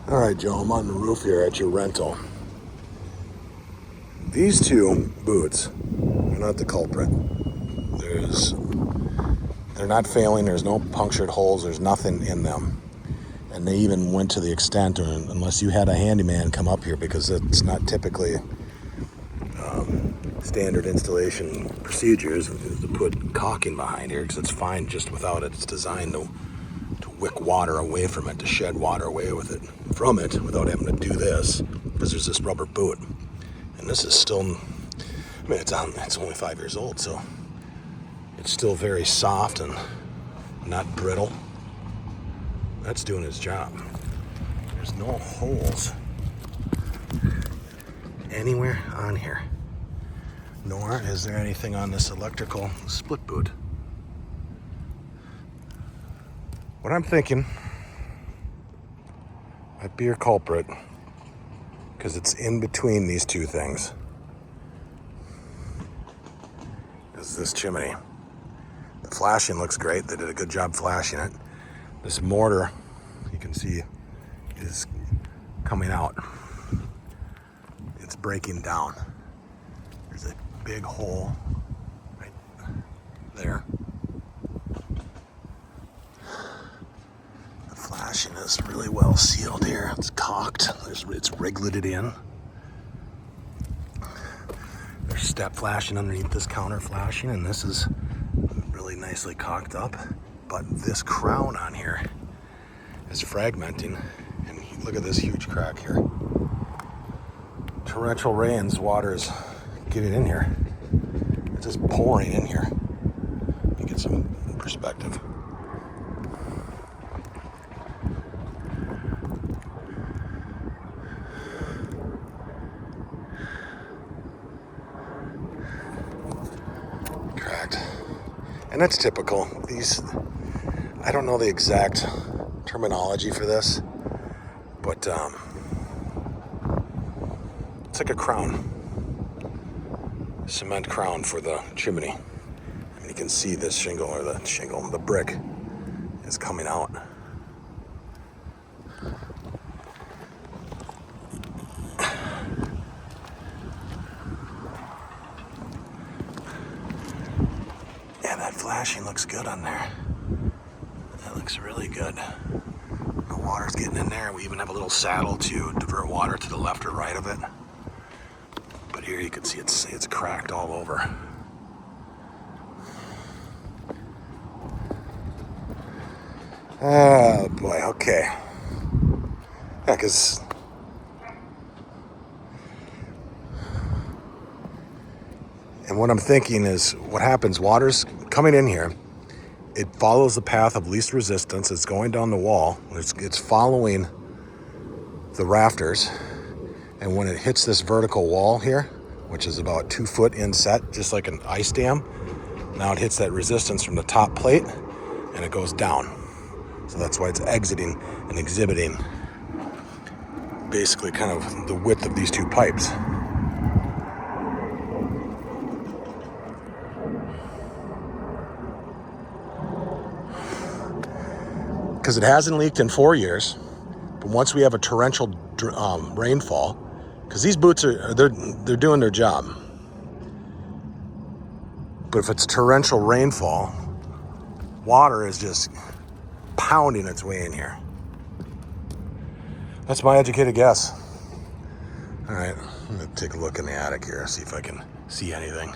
All right, Joe, I'm on the roof here at your rental. These two boots are not the culprit. They're not failing. There's no punctured holes. There's nothing in them. And they even went to the extent, unless you had a handyman come up here, because it's not typically standard installation procedures to put caulking behind here, because it's fine just without it. It's designed to wick water away from it, to shed water away from it without having to do this, because there's this rubber boot. And this is still, I mean, it's only 5 years old, so it's still very soft and not brittle. That's doing its job. There's no holes anywhere on here, nor is there anything on this electrical split boot. What I'm thinking might be your culprit, because it's in between these two things, is this chimney. The flashing looks great. They did a good job flashing it. This mortar, you can see, is coming out. It's breaking down. There's a big hole right there. The flashing is really well sealed here. It's caulked. It's wriggleted in. There's step flashing underneath this counter flashing, and this is really nicely caulked up. But this crown on here is fragmenting, and look at this huge crack here. Torrential rains, water's getting in here. It's just pouring in here. Let me get some perspective. Cracked. And that's typical. I don't know the exact terminology for this, but it's like a crown, cement crown for the chimney. And you can see this the brick is coming out. Yeah, that flashing looks good on there. That looks really good. The water's getting in there. We even have a little saddle to divert water to the left or right of it. But here you can see it's cracked all over. Oh boy, okay. Yeah, because and what I'm thinking is, what happens, water's coming in here, it follows the path of least resistance, it's going down the wall, it's following the rafters, and when it hits this vertical wall here, which is about 2 foot inset, just like an ice dam, now it hits that resistance from the top plate, and it goes down. So that's why it's exiting and exhibiting basically kind of the width of these two pipes. Because it hasn't leaked in 4 years, but once we have a torrential rainfall, because these boots they're doing their job, but if it's torrential rainfall, water is just pounding its way in here. That's my educated guess. All right, I'm gonna take a look in the attic here, see if I can see anything.